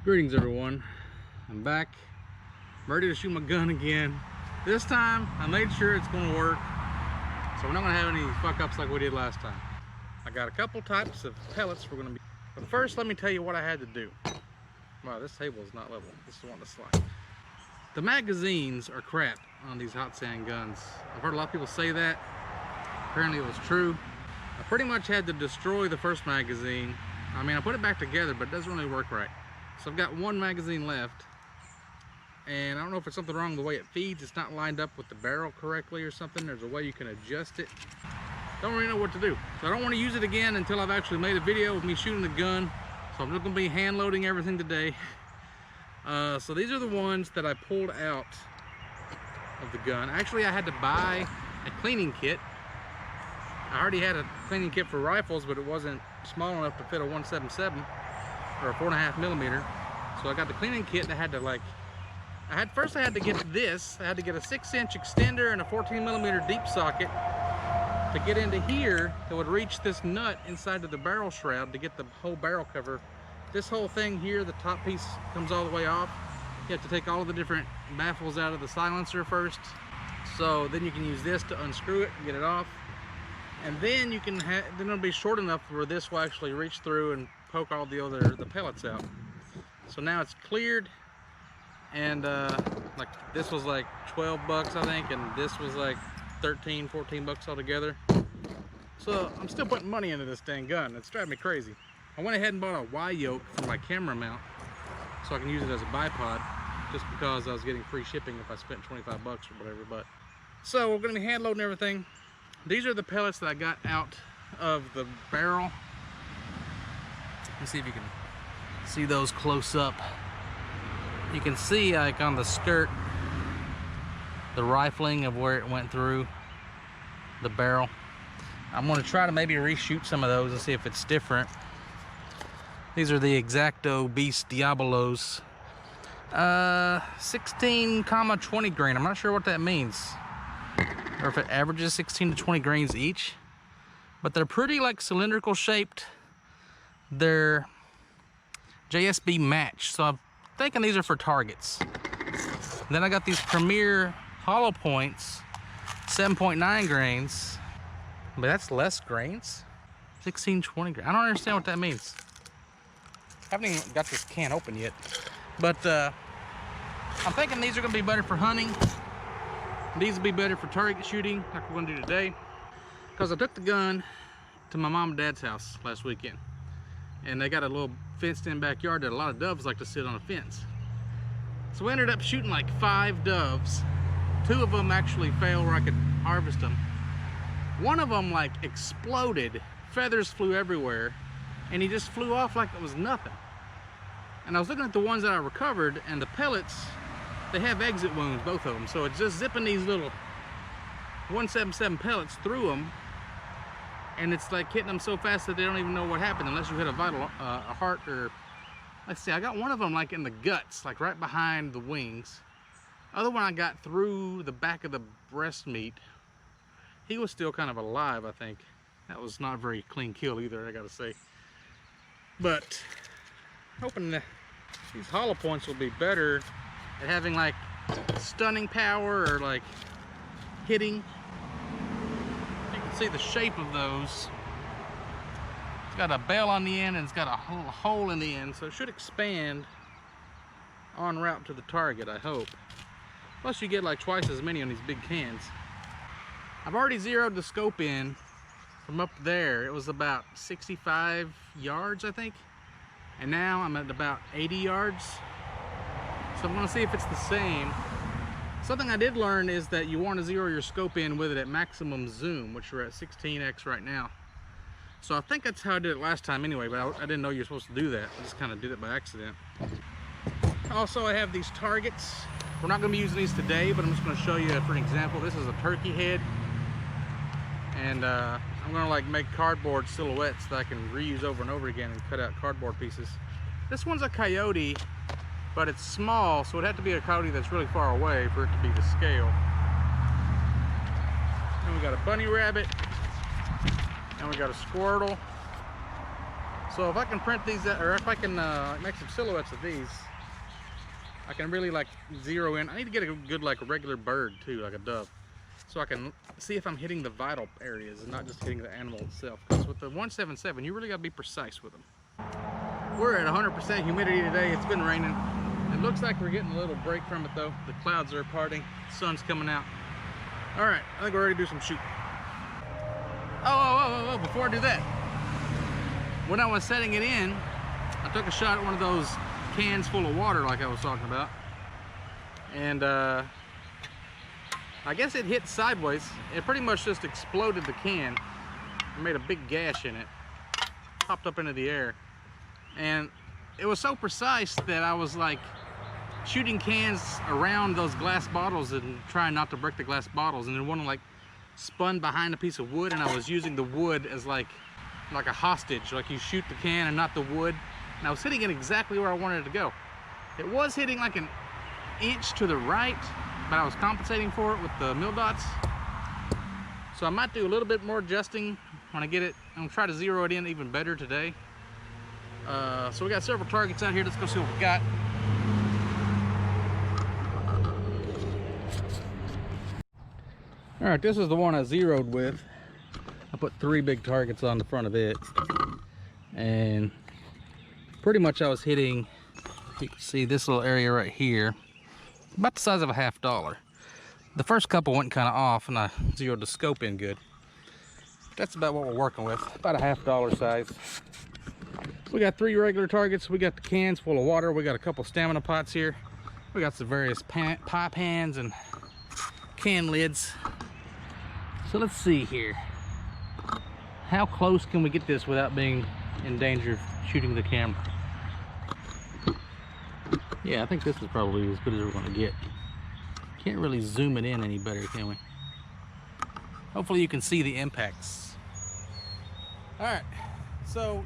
Greetings everyone, I'm back, I'm ready to shoot my gun again. This time I made sure it's going to work, so we're not going to have any fuck ups like we did last time. I got a couple types of pellets we're going to be, but first let me tell you what I had to do. Wow, this table is not level, this is wanting to slide. The magazines are crap on these hot sand guns. I've heard a lot of people say that, apparently it was true. I pretty much had to destroy the first magazine. I mean, I put it back together, but it doesn't really work right. So I've got one magazine left, and I don't know if it's something wrong with the way it feeds. It's not lined up with the barrel correctly or something. There's a way you can adjust it. Don't really know what to do. So I don't want to use it again until I've actually made a video of me shooting the gun. So I'm just going to be hand loading everything today. So these are the ones that I pulled out of the gun. Actually, I had to buy a cleaning kit. I already had a cleaning kit for rifles, but it wasn't small enough to fit a 177 or a 4.5 millimeter. So I got the cleaning kit, and I had to first I had to get this. I had to get a 6-inch extender and a 14 millimeter deep socket to get into here that would reach this nut inside of the barrel shroud to get the whole barrel cover. This whole thing here, the top piece comes all the way off. You have to take all of the different baffles out of the silencer first. So then you can use this to unscrew it and get it off. And then you can then it'll be short enough where this will actually reach through and poke all the pellets out. So now it's cleared, and like this was like 12 bucks I think, and this was like 13, 14 bucks altogether. So I'm still putting money into this dang gun. It's driving me crazy. I went ahead and bought a Y yoke for my camera mount so I can use it as a bipod, just because I was getting free shipping if I spent 25 bucks or whatever. But so we're gonna be hand loading everything. These are the pellets that I got out of the barrel. Let's see if you can see those close up. You can see like on the skirt the rifling of where it went through the barrel. I'm going to try to maybe reshoot some of those and see if it's different. These are the Exacto Beast Diabolos, 16,20 grain. I'm not sure what that means, or if it averages 16 to 20 grains each, but they're pretty like cylindrical shaped. They're JSB match, so I'm thinking these are for targets. Then I got these Premier hollow points, 7.9 grains, but that's less grains. 16, 20 grains. I don't understand what that means. I haven't even got this can open yet, but I'm thinking these are going to be better for hunting. These will be better for target shooting, like we're going to do today, because I took the gun to my mom and dad's house last weekend, and they got a little fenced-in backyard that a lot of doves like to sit on a fence. So we ended up shooting like 5 doves. 2 of them actually failed where I could harvest them. One of them like exploded, feathers flew everywhere, and he just flew off like it was nothing. And I was looking at the ones that I recovered, and the pellets, they have exit wounds, both of them. So it's just zipping these little 177 pellets through them, and it's like hitting them so fast that they don't even know what happened unless you hit a vital, a heart, or let's see, I got one of them like in the guts, like right behind the wings. Other one I got through the back of the breast meat. He was still kind of alive, I think. That was not a very clean kill either, I gotta say. But hoping that these hollow points will be better at having like stunning power or like hitting. You can see the shape of those. It's got a bell on the end and it's got a hole in the end, so it should expand en route to the target, I hope. Plus you get like twice as many on these big cans. I've already zeroed the scope in from up there. It was about 65 yards, I think. And now I'm at about 80 yards. So I'm gonna see if it's the same. Something I did learn is that you want to zero your scope in with it at maximum zoom, which we're at 16x right now. So I think that's how I did it last time anyway, but I didn't know you're supposed to do that. I just kind of did it by accident. Also, I have these targets. We're not gonna be using these today, but I'm just gonna show you for an example. This is a turkey head. And I'm gonna like make cardboard silhouettes that I can reuse over and over again and cut out cardboard pieces. This one's a coyote, but it's small, so it'd have to be a coyote that's really far away for it to be to scale. And we got a bunny rabbit, and we got a squirtle. So if I can print these, or if I can make some silhouettes of these, I can really like zero in. I need to get a good like a regular bird too, like a dove, so I can see if I'm hitting the vital areas and not just hitting the animal itself. Because with the 177, you really got to be precise with them. We're at 100% humidity today. It's been raining. It looks like we're getting a little break from it though. The clouds are parting, the sun's coming out. All right, I think we're ready to do some shooting. Oh, before I do that, when I was setting it in, I took a shot at one of those cans full of water like I was talking about. And I guess it hit sideways. It pretty much just exploded the can. It made a big gash in it. Popped up into the air. And it was so precise that I was like shooting cans around those glass bottles and trying not to break the glass bottles, and then one like spun behind a piece of wood, and I was using the wood as like a hostage. Like you shoot the can and not the wood, and I was hitting it exactly where I wanted it to go. It was hitting like an inch to the right, but I was compensating for it with the mil dots. So I might do a little bit more adjusting when I get it. I'm gonna try to zero it in even better today. So we got several targets out here. Let's go see what we got. All right, this is the one I zeroed with. I put 3 big targets on the front of it, and pretty much I was hitting, you can see this little area right here, about the size of a $50. The first couple went kind of off, and I zeroed the scope in good. That's about what we're working with, about a $50 size. We got 3 regular targets. We got the cans full of water. We got a couple stamina pots here. We got some various pie pans and can lids. So let's see here. How close can we get this without being in danger of shooting the camera? Yeah, I think this is probably as good as we're going to get. Can't really zoom it in any better, can we? Hopefully you can see the impacts. All right, so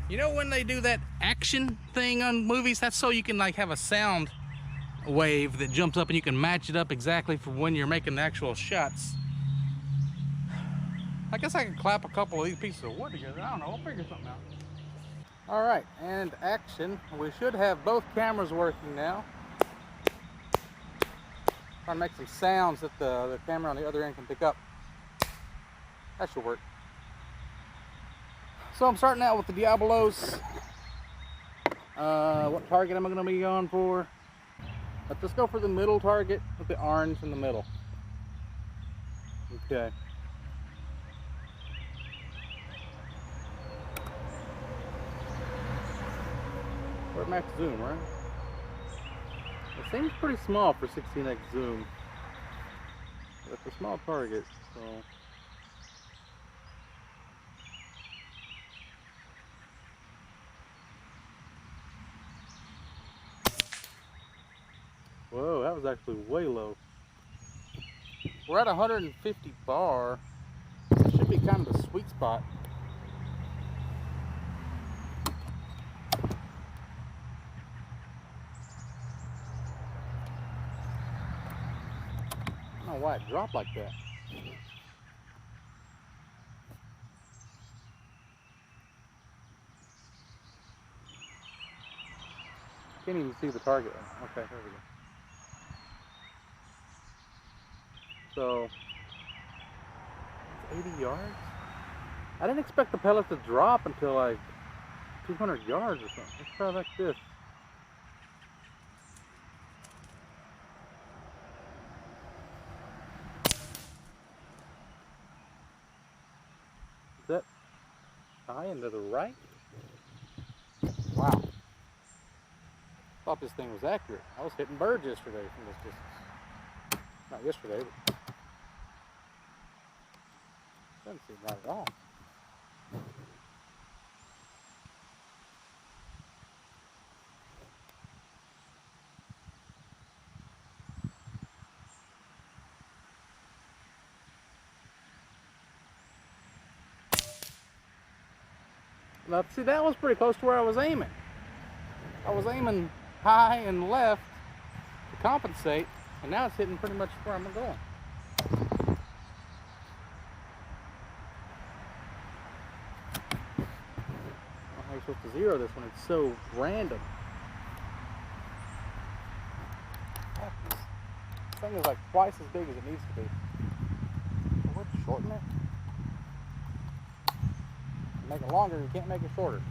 you know when they do that action thing on movies, that's so you can like have a sound wave that jumps up and you can match it up exactly for when you're making the actual shots. I guess I could clap a couple of these pieces of wood together. I don't know, we'll figure something out. All right, and action. We should have both cameras working now. Trying to make some sounds that the camera on the other end can pick up. That should work. So I'm starting out with the Diabolos. What target am I going to be going for? Let's go for the middle target with the orange in the middle. Okay. We're at max zoom, right? It seems pretty small for 16x zoom. But it's a small target, so. Whoa, that was actually way low. We're at 150 bar. It should be kind of the sweet spot. I don't know why it dropped like that. Can't even see the target. Okay, there we go. So, it's 80 yards? I didn't expect the pellet to drop until like 200 yards or something. Let's try like this. Is that high and to the right? Wow. Thought this thing was accurate. I was hitting birds yesterday from this distance. Not yesterday, but doesn't seem right at all. Now, see, that was pretty close to where I was aiming. I was aiming high and left to compensate, and now it's hitting pretty much where I'm going. to zero this one. It's so random. This thing is like twice as big as it needs to be. So let's shorten it. Make it longer, you can't make it shorter.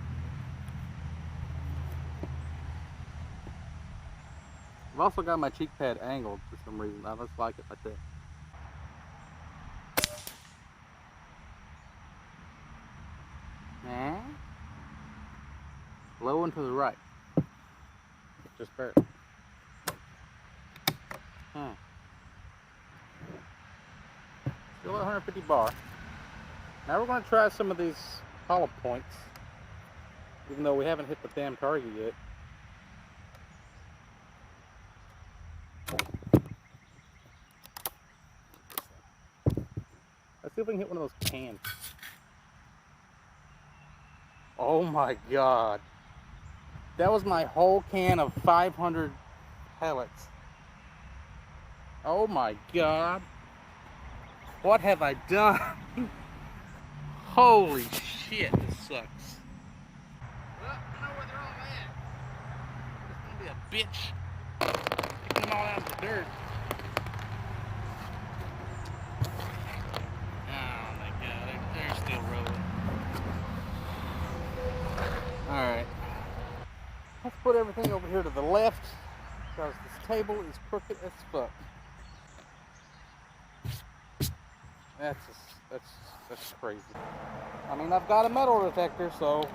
I've also got my cheek pad angled for some reason. I just like it like that. And low and to the right. Just barely. Still at 150 bar. Now we're going to try some of these hollow points, even though we haven't hit the damn target yet. Let's see if we can hit one of those cans. Oh my god. That was my whole can of 500 pellets. Oh my god. What have I done? Holy shit, this sucks. Well, I know where they're all at. It's gonna be a bitch. Taking them all out of the dirt. Oh my god, they're still rolling. Alright. Let's put everything over here to the left, because this table is crooked as fuck. That's crazy. I mean, I've got a metal detector, so